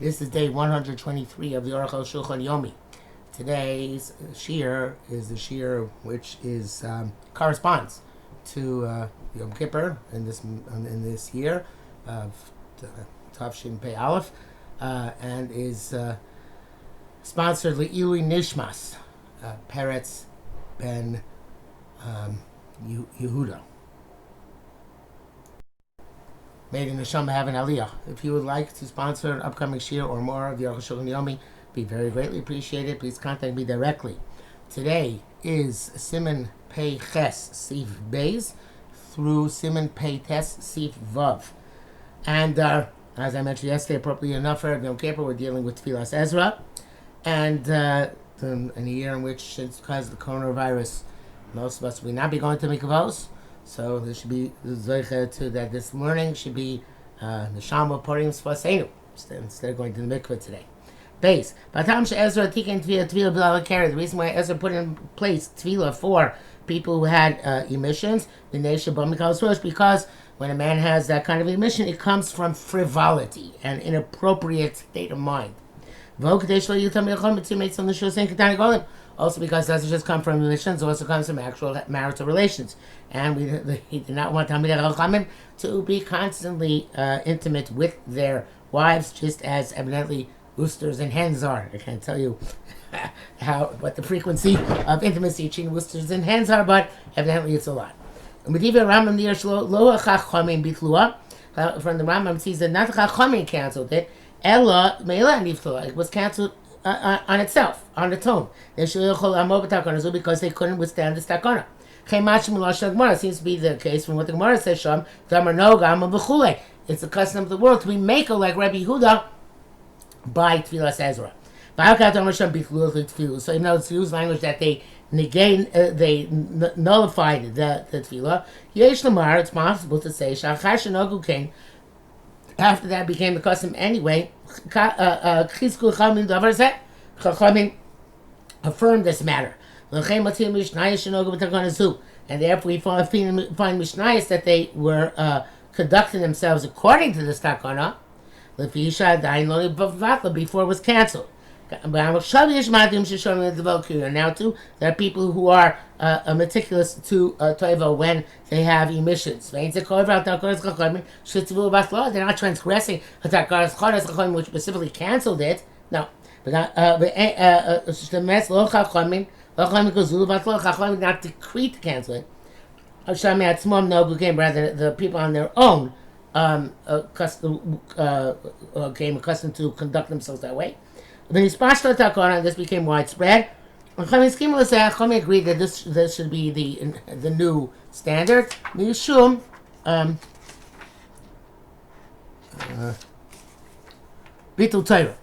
This is day 123 of the Arukh HaShulchan Yomi. Today's shir is the shir which is corresponds to Yom Kippur in this year of Tavshin Pei Aleph, and is sponsored Le'ilui Nishmas Peretz ben Yehuda. Made in Neshama have an aliyah. If you would like to sponsor an upcoming shir or more of the Arukh HaShulchan Yomi, be very greatly appreciated. Please contact me directly. Today is Siman Pei Ches Sif Beis through Siman Pei Tes Sif Vav. And as I mentioned yesterday, appropriately enough for Yom Kippur, we're dealing with Tfilas Ezra. And in a year in which, because of the coronavirus, most of us will not be going to mikvahs. So there should be zeicha to that. This morning should be neshama porim sfaseinu instead of going to the mikvah today. Base. Batam Ezra tikkun tvila b'la kara. The reason why Ezra put in place tvila for people who had emissions, the nation because when a man has that kind of emission, it comes from frivolity and inappropriate state of mind. Also because it doesn't just come from emissions, it also comes from actual marital relations. And he did not want Talmidei Chachamim to be constantly intimate with their wives, just as evidently roosters and hens are. I can't tell you what the frequency of intimacy between roosters and hens are, but evidently it's a lot. From the Rambam sees that not the Chachamim canceled it, it was canceled on itself, on its own. Because they couldn't withstand this takana. Seems to be the case from what the Gemara says. It's the custom of the world to be maker like Rabbi Yehuda by Tfilas Ezra. So even though it's used language that they nullified the tefillah, it's possible to say after that became the custom anyway. Chachamim affirmed this matter. And therefore we find Mishnayos that they were conducting themselves according to this takana before it was cancelled. Now too, there are people who are meticulous to toivo when they have emissions. They're not transgressing which specifically cancelled it. No. Chachamim not decree to cancel it. Rather, the people on their own came accustomed to conduct themselves that way. When this became widespread, Chachamim agreed that this should be the new standard. Mishum Bitul Torah,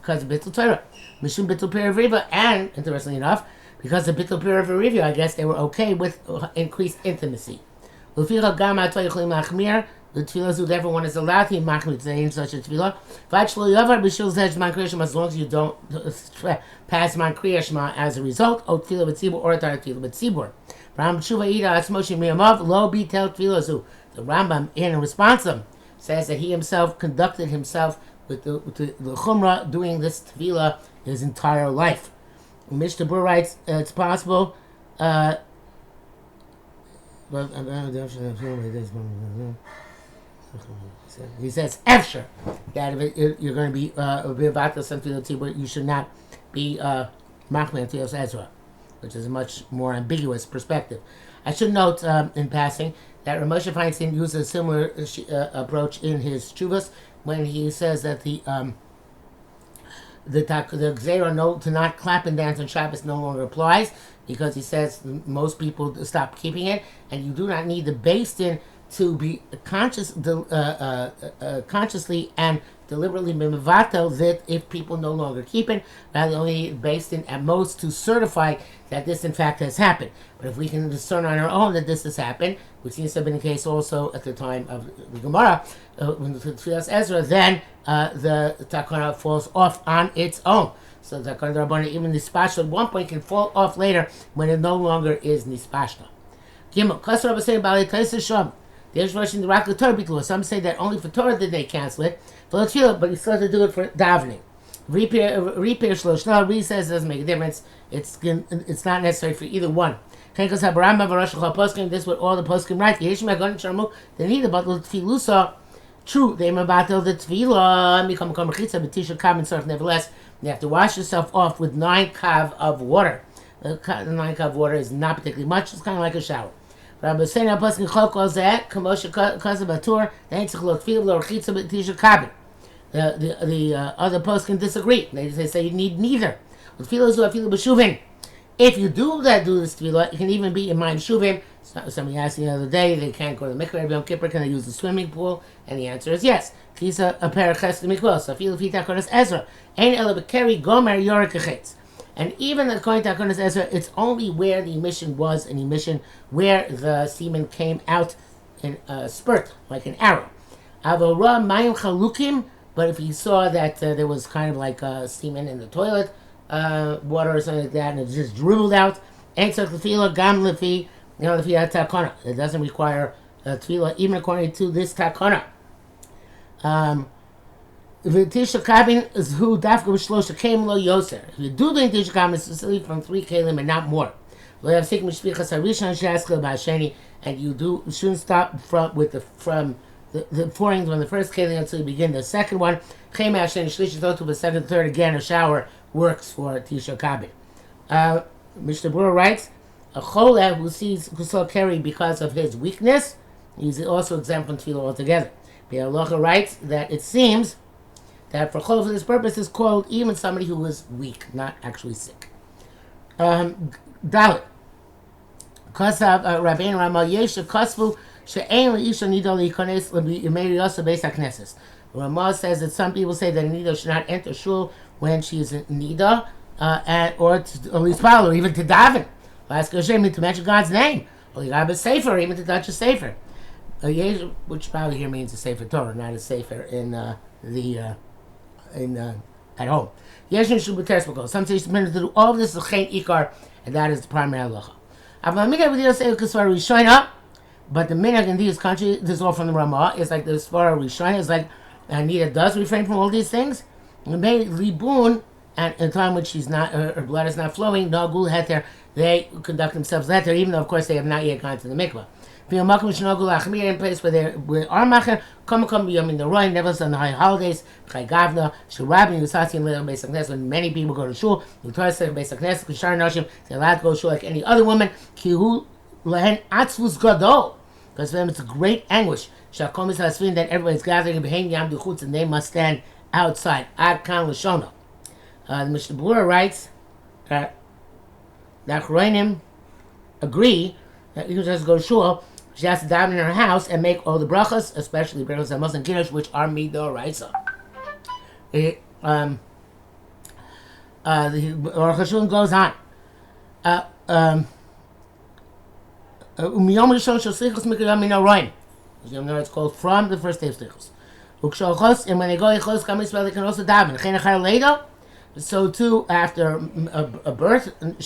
because of Bitul Torah. Mishum Bitul Periv, and interestingly enough, because of Bitul Periv, I guess they were okay with increased intimacy. The tefillah who everyone is allowed to machmir in such a tefillah. As long as you don't pass man kriya shema as a result, or tefillah b'tzibur or tefillah b'tzibur. Lo bitel tefillah zu. The Rambam, in response to them, says that he himself conducted himself with the chumrah doing this tefillah his entire life. Mishnah Bur writes, it's possible. He says, "Efsher, that if you're going to be about to something you should not be machmir Tfilas Ezra," which is a much more ambiguous perspective. I should note in passing that Ramosha Feinstein uses a similar approach in his Chuvas when he says that the Gzeira to not clap and dance on Shabbos no longer applies, because he says most people stop keeping it, and you do not need the Beis Din to be consciously and deliberately mevatel that if people no longer keep it, rather only Beis Din at most to certify that this in fact has happened. But if we can discern on our own that this has happened, which seems to have been the case also at the time of the Gemara, when the Tfilas Ezra, then the takana falls off on its own. So the takana Rabbanan, even nispashna at one point, can fall off later when it no longer is nispashna. Gimel, Kasra B'Sei B'Alei Taisa Sham. There's rushing the rock the Torah bittul. Some say that only for Torah did they cancel it. For tefillah, but he still had to do it for davening. Repair shlosh. No, Reed says it doesn't make a difference. It's not necessary for either one. This is what all the poskim write. They need about the tefillusa. True, they mabatel the tefillah. Become mechitza, but tisha kav and tzarich. Nevertheless, you have to wash yourself off with 9 kav of water. The 9 kav of water is not particularly much. It's kind of like a shower. Rabbi saying a poskim chok was that kamosha kazav atur. They ain't tzich lo tefillah lo rechitza, but tisha kav. The other poskim disagree. They say you need neither. Tefillah zu afilu b'shuvin. If you do this tefillah, it can even be in my shuvim. Somebody asked the other day, they can't go to the mikveh every Yom Kippur, can they use the swimming pool? And the answer is yes. Kisa a paraches to mikveh. So feel fita konas Ezra. Ein ela bekeri gomer yorek achetz. And even according to Konas Ezra, it's only where the emission was an emission where the semen came out in a spurt, like an arrow. Avora mayim chalukim. But if you saw that there was kind of like semen in the toilet, water or something like that, and it just dribbled out, ain't tzarich tefillah gam lefi. Lefi takana. It doesn't require tefillah, even according to this takana. Tisha kabin is who dafka b'shlosha came lo yoser. If you do the tisha kabin, it's specifically from 3 kalim and not more. Lo yavsik mishpichas harishon she'askel b'hasheni, and you shouldn't stop from the pouring from the first kalim until you begin the second one. Chem hasheni shlish to the second, third again. A shower works for tisha kabin. Mishnah Berurah writes, a cholah who saw carry because of his weakness, he's also exempt from tefillah altogether. The halacha writes that it seems that for cholah for this purpose is called even somebody who is weak, not actually sick. Dalit. Kasav Rabbeinu Rama Yesha Kasvu she'ein leisha nida leikones le'meiriyasa beis hakneses. Rama says that some people say that a nida should not enter shul when she is in nida, or at least follow, or even to daven. Ask Hashem to mention God's name, or you gotta be safer, even to touch a safer. Which probably here means a safer Torah, not a safer in at home. Yeshin should be testimony. Some say to do all of this is chen ikar, and that is the primary halacha. But the minhag in these countries, this is all from the Ramah, is like the Svara Rishon, is like Anita does refrain from all these things. Libun, and in time when she's not, her blood is not flowing, no gul heter, they conduct themselves letter, even though of course they have not yet gone to the mikvah. In place where they are macher, come in the roy, never on the high holidays, when many people go to shul, they're allowed to go to shul like any other woman, because for them it's a great anguish. That everybody's gathering and they must stand outside. The Mishnah Berurah writes that the Achronim agree that you just go to shul, she has to daven in her house and make all the brachas, especially brachas amos and kiddush, which are midoraisa. The Arukh HaShulchan goes on. It's called from the first day of slichus. And when they go to they can also daven. So too, after a birth, when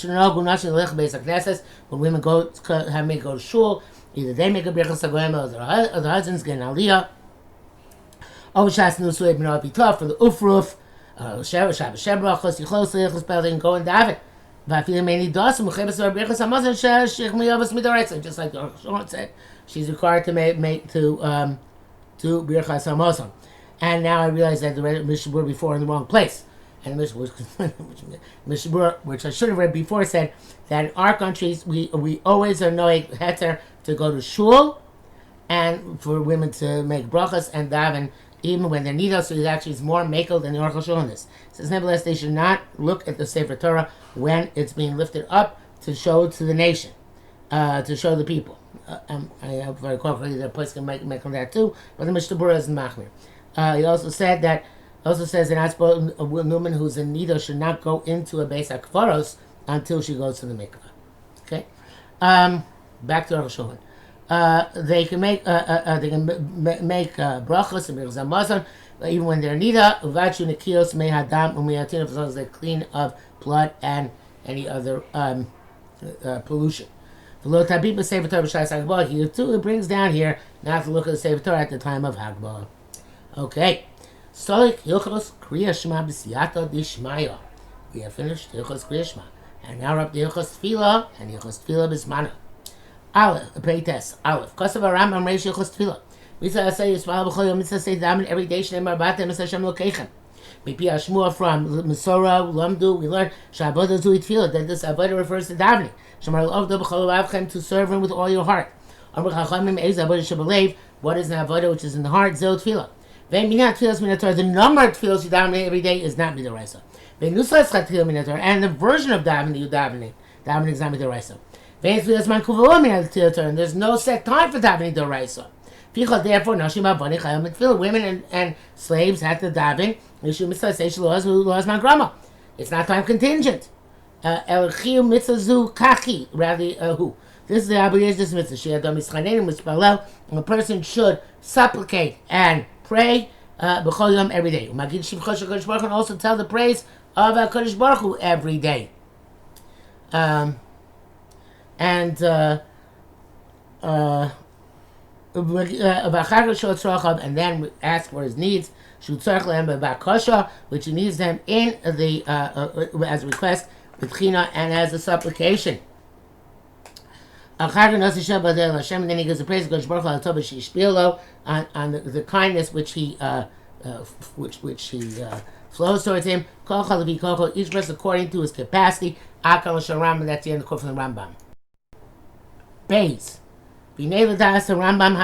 women go to shul, either they make a birchas hagoyim or the husbands get an aliyah. Shas nusui ben abitah for the ufruf, Shabbos shebrachos, yichlos leichos pelin, go and daven. V'afilim many dos muchebes or birchas hamazon shech miyavos midoretza. Just like the Arukh HaShulchan said, she's required to make to birchas hamazon. And now I realize that the Mishnah Berurah before in the wrong place. And the Mishnah Berurah, which I should have read before, said that in our countries we always are knowing heter to go to shul, and for women to make brachas and daven even when they're nidos. So it actually is more makel than the Arukh HaShulchan is. It says nevertheless they should not look at the Sefer Torah when it's being lifted up to show to the nation, to show the people. I hope very quickly the place can make on that too, but the Mishnah Berurah is machmir. He also said that. Also says that a woman who's in nido should not go into a beis hakvaros until she goes to the mikveh. Okay, back to Arukh HaShulchan. They can make brachos and birchas hamazon even when they're nida. Uvachu nekios mehadam umiyatin, as long as they're clean of blood and any other pollution. Here too, it brings down here not to look at the Sefer Torah at the time of Hagbah. Okay. Solik Hilchos Kriya Shema B'Siyata Dishmaya. We have finished Hilchos Kriya Shema. And now we're up to Hilchos Tefillah and Hilchos Tefillah B'Zmana. Aleph, Peites, Aleph. Kosav Rambam Reish Hilchos Tefillah. Mitzvah say Yisrael B'Chol Yom Mitzvah say Daven every day Shnei Marbatem Mitzvah Hashem Lokechem. Mipi Hashmua from Mesorah Lamdu we learn Shabbat Zui Tefillah that this avodah refers to davening. Shemar L'Ovdo B'Chol Avchem to serve him with all your heart. Amr Chachamim Eiz Avodah Shebelev. What is an avodah which is in the heart? Zil Tefillah. The number of tefillos you daven every day is not midoraisa. And the version of davening you davening is not midoraisa. And there's no set time for davening doraisa. Therefore, women and slaves have to daven. It's not time contingent. This is the obligation of this mitzvah. A person should supplicate and pray b'chol yom every day. And also tell the praise of HaKadosh Baruch Hu every day. And then ask for his needs, which he needs them in the as a request, and as a supplication. And then he gives the praise of Baruch on the kindness which he flows towards him. Each person according to his capacity. That's the end of the quote from the Rambam. Beis. According to Rambam,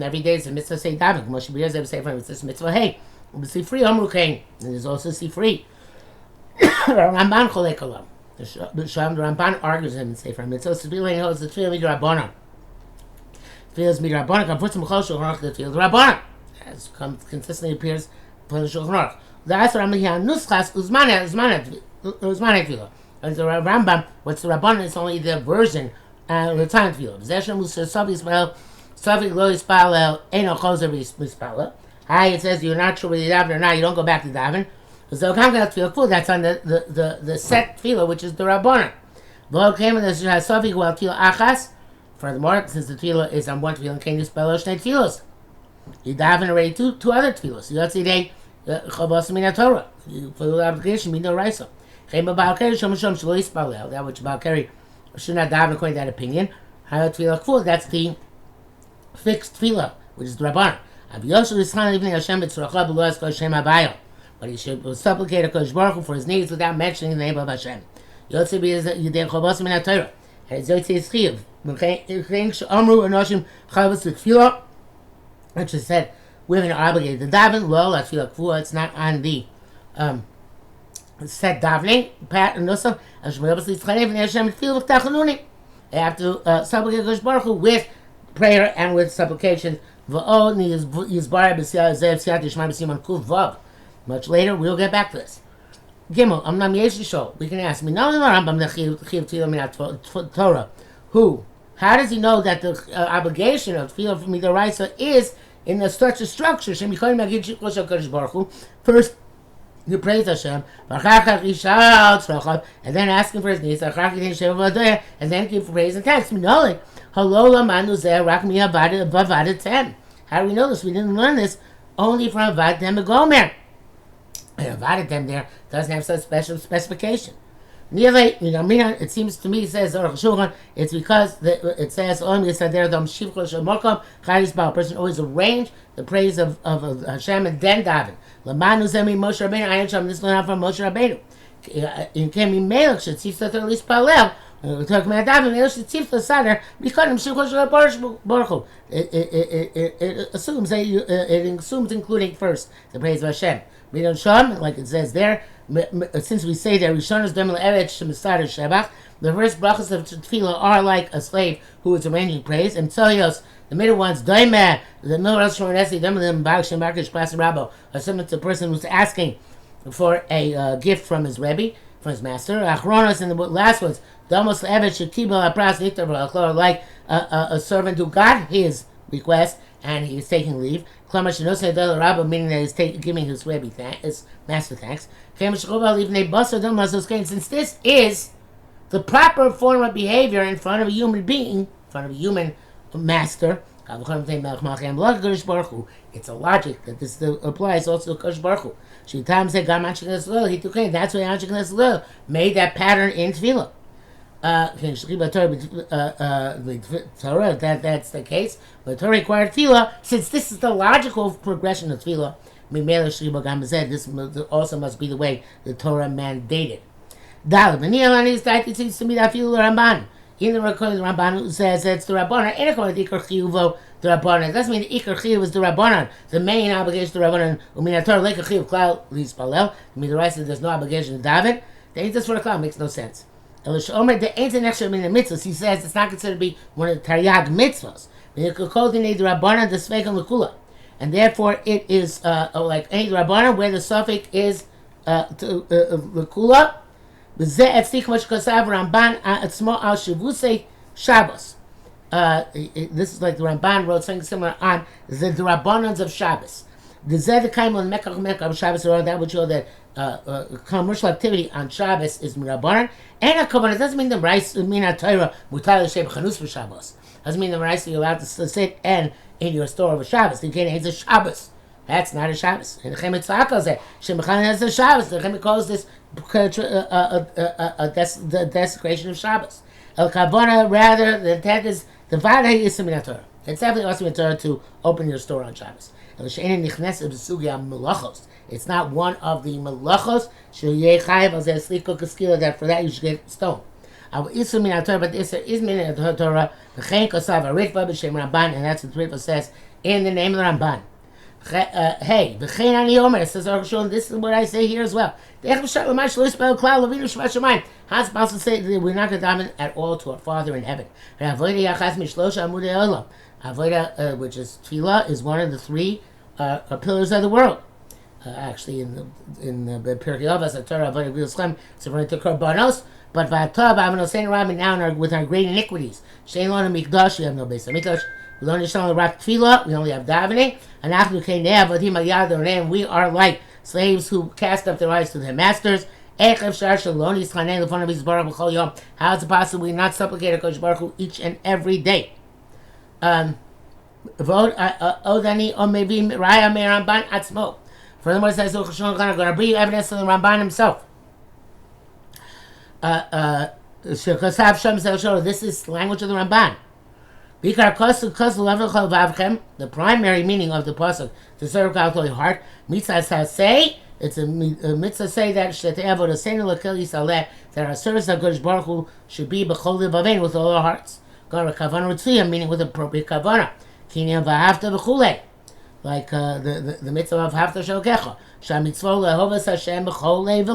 every day is a mitzvah say daven. Moshe B'Yezer say from it's mitzvah hey. Sifri Amru Kain. And there's also Sifri. Rambam cholek olam. The Ramban argues him and say from it. So Tefillah holds the Tefillah Midrabanan. Tefillah Midrabanan. Can put some Chol Shulchan Aruch the Tefillah Rabbanan, as consistently appears in the Shulchan Aruch. The Asar Rambam Nuschas Uzmanet Tefillah. And the Rambam, what's the Rabbanan? It's only the version the time Tefillah. Zeshem Usasav Yisrael Savi Lo Yispalel Eno Chozer Yispalel. Hi, it says you're not sure whether you daven or not. You don't go back to daven. So that's on the set tefillah, which is the Rabbanan. Furthermore, since the tefillah is on one tefillah, can you spell out shnei tefillos? You daven already two other tefillos. You say they chavos min Torah. You follow the obligation min doraisa. That which Balkari should not daven according to that opinion. That's the fixed tefillah, which is the Rabbanan. But he should supplicate HaKadosh Baruch Hu for his needs without mentioning the name of Hashem. Yotze Yidei Chavos Min HaTorah. And it's Yotze Yischiev. Amru Anoshim Chavos Tefillah, which is said, women are obligated to daven. Lo, la Tefillah Kfua. It's not on the set davening. Pat and Nusam. They have to supplicate HaKadosh Baruch Hu with prayer and with supplications. Much later, we'll get back to this. Gimel, Amnam Yeshishol. We can ask me, no, Rambam the Torah. Who? How does he know that the obligation of Tefillah from Midoraisa is in such a structure? First, you praise Hashem, and then ask him for his needs, and then give praise and thanks. How do we know this? We didn't learn this only from Avad Dem Gomer. Avad Dem there doesn't have such special specification. It seems to me, says Arukh HaShulchan, it's because it says a person always arrange the praise of Hashem and then daven. Lamanu zemi Moshe Rabbeinu ayin sham. This learned from Moshe Rabbeinu. In kemi melech shetzifta to lispalel. We're talking about daven. Melech shetzifta sader b'kodim shivchol shel Baruch Hu. It assumes including first the praise of Hashem. Midon sham, like it says there. Since we say that Rishonos Demel Eretz Shemisadar Shebach, the first brachas of Tefillah are like a slave who is arranging praise, and Tzolios, the middle ones, Doimeh, the middle Rosh Hashanah, Doimeh, Baal Shem Barkish Pas Rabbo, are similar to the person who's asking for a gift from his Rebbe, from his master. Achronos, and the last ones, Domos Eretz Shekibel Apras Niktar V'Achlor, like a servant who got his request and he is taking leave. Meaning that he's giving his Rebbe his master thanks. Since this is the proper form of behavior in front of a human being, in front of a human master. It's a logic that this applies also to Kosh Baruch Hu. That's why Anshe made that pattern in Tefillah. That's the case. But Torah required Tefillah, since this is the logical progression of Tefillah. This also must be the way the Torah mandated. It seems to me that Ramban. In the Ramban who says it's the Rabbanan, and according to Ikar Chiyuvo, the Rabbanan. It doesn't mean the Ikar Chiyuv is the Rabbanan. The main obligation to the Rabbanan, Uminator, Lekar Chiyuv, Klal, Lispalel. I mean, the rest of there's no obligation to David. They ain't this for a Klal, makes no sense. Omer, the ain't an extra min mitzvahs. He says it's not considered to be one of the Taryag mitzvahs. The Rabbanan, the Sveik and Lakula. And therefore, it is like any Rabbanan where the suffix is Lakula. This is like the Ramban wrote something similar on the Rabbanans of Shabbos. That would show that commercial activity on Shabbos is Mirabanan. And a Kavanah doesn't mean the rice Mina Torah Mutal Sheb Chanus for Shabbos. Doesn't mean the rice you're allowed to sit and in your store of a Shabbos. You can't have a Shabbos. That's not a Shabbos. And the Chem Yitzhak calls it Shemachan has a Shabbos. The Chem calls this the desecration of Shabbos. El Kavana, rather, the intent is the Vada is Min Torah. It's definitely also in Torah to open your store on Shabbos. El Shein Nichnes B'Sugya Melachos. It's not one of the Melachos. Sheyei Chayav Al Zeh Sliko Kaskila. That for that you should get stoned. Al Isur Min Torah, but the Isur is Min Torah. V'chein Kosav Aritva B'Shem Ramban, and that's what the Ritva says in the name of the Ramban. Hey, v'chein ani omer, says Arukh HaShulchan, this is what I say here as well. How is it possible to say that we're not going to daven at all to our Father in heaven? Avodah, which is Tefillah, is one of the three pillars of the world. Actually, in the Pirkei Avos, the Torah Avodah B'Yisrael, it's referring to Korbanos, but now with our great iniquities. Shein Lona Mikdash, we have no Beis HaMikdash. We only have Tefillah, we only have davening, and we are like slaves who cast up their eyes to their masters. How is it possible we not supplicate Kosh Baruch Hu each and every day? Furthermore, it says Arukh HaShulchan, I'm going to bring you evidence from the Ramban himself. This is language of the Ramban. The primary meaning of the pasuk to serve God with all your heart, mitzvah say, it's a mitzvah say that our service of Kodesh Baruch Hu should be b'chol levavein, with all our hearts. Meaning with appropriate kavanah. Like the mitzvah of Hafta Shalkecha. Shamitzvah lehovas Hashem b'chol lev.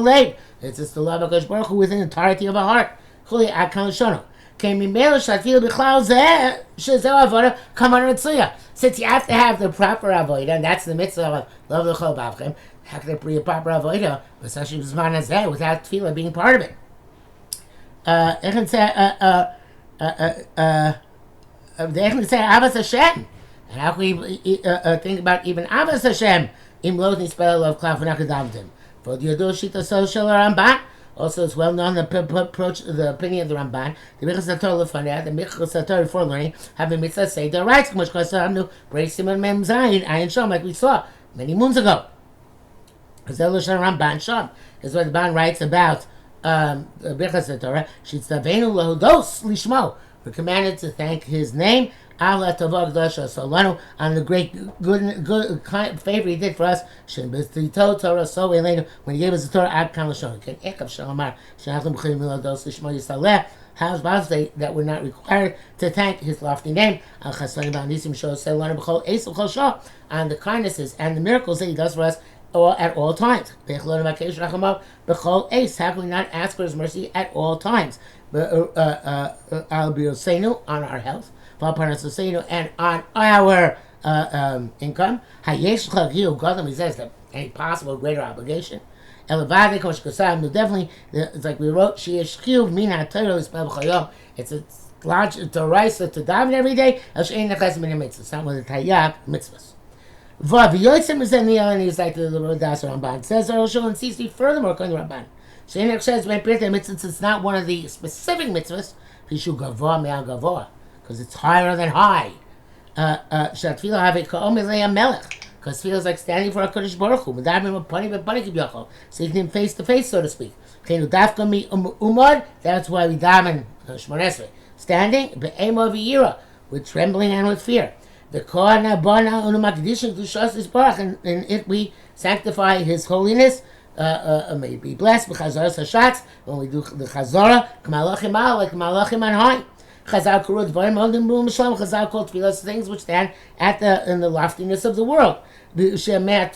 It's just the love of Kodesh Baruch Hu with the entirety of our heart. Chuli akal shono. Since you have to have the proper avodah, and that's the mitzvah of love the chol bavchem, how can it be a proper avodah without tefillah being part of it? They can say Avos Hashem. And how can we think about even Avos Hashem? Im lo nispel of klav v'nakadavdim. For the Yadu Shita Social Ramban. Also, it's well known the opinion of the Ramban. The Michas HaTorah Lefaneh, the Michas HaTorah before learning, have a mitzvah say the rights. Like we saw many moons ago. Ramban Sham is what the Ramban writes about the Michas HaTorah. Shitzavenu Lahudos Lishmo. We're commanded to thank His name. Allah Tavog Dasha Solanu on the great good favor He did for us. When He gave us the Torah, Ad Kan Lashon. How is it that we're not required to thank His lofty name? On the kindnesses and the miracles that He does for us at all times. How can we not ask for His mercy at all times? On our health. And on our income, he says that any possible greater obligation. Definitely, it's like we wrote, it's a large to rise to daven every day. It's not one of the tayyag mitzvahs. And he's like the Ramban says, and furthermore, according to Ramban, Shein says by Pirtei mitzvahs, it's not one of the specific mitzvahs. Pishu gavoa me'al gavoa, because it's higher than high. Shatfila have a ka'omilei melech. Because it feels like standing for a Kodesh Baruch Hu. Seeing him face to face, so to speak. That's why we daven Shmoneh Esrei. Standing, be'emo v'yira, with trembling and with fear. And if we sanctify His holiness, may it be blessed. When we do the Chazorah, like Malachim on high. Chazal called tefillos things which stand in the loftiness of the world. And that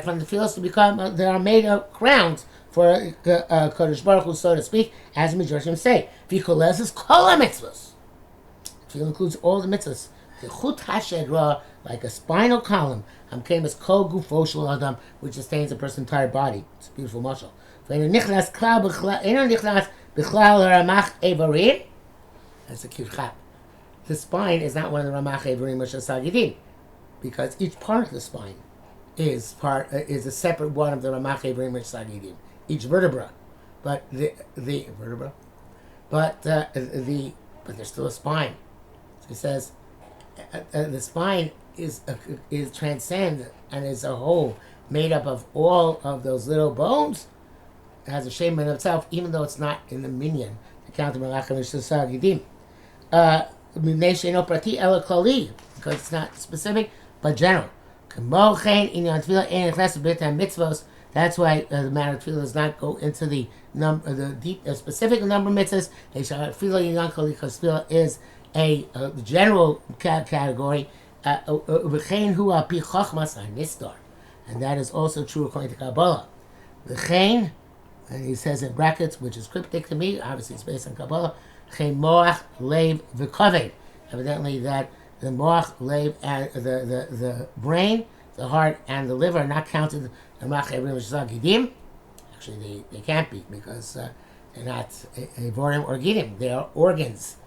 from the tefillos to become they are made of crowns for Kodesh Baruch Hu, so to speak, as Midrashim say. V'kolez is kol mitzvahs. Tefillah includes all the mitzvahs. Like a spinal column, as kol gufo shel adam, which sustains a person's entire body. It's a beautiful mashal. That's a cute chap. The spine is not one of the Ramach Evarim or Sagidim, because each part of the spine is a separate one of the Ramach Evarim or Sagidim. Each vertebra, but the vertebra, but there's still a spine. So he says the spine is transcend and is a whole made up of all of those little bones. It has a shame in itself, even though it's not in the minyan to count the Malachim Sagidim. Because it's not specific, but general. That's why the matter of tefillah does not go into the specific number of mitzvahs. Because tefillah is a general category. And that is also true according to Kabbalah. And he says in brackets, which is cryptic to me, obviously it's based on Kabbalah, evidently that the moach, lev, and the brain, the heart, and the liver are not counted. Actually, they can't be, because they're not Evorim or Gidim. They are organs.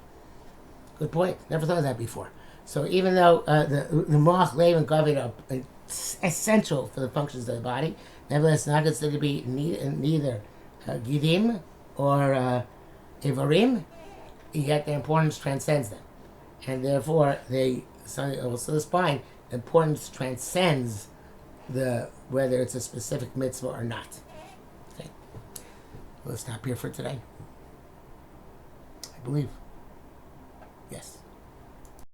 Good point. Never thought of that before. So even though the moach, lev, and kaved are essential for the functions of the body, nevertheless not considered to be neither Gidim or Evorim, yet their importance transcends them. And therefore, also the spine, importance transcends whether it's a specific mitzvah or not. Okay. We'll stop here for today. I believe. Yes.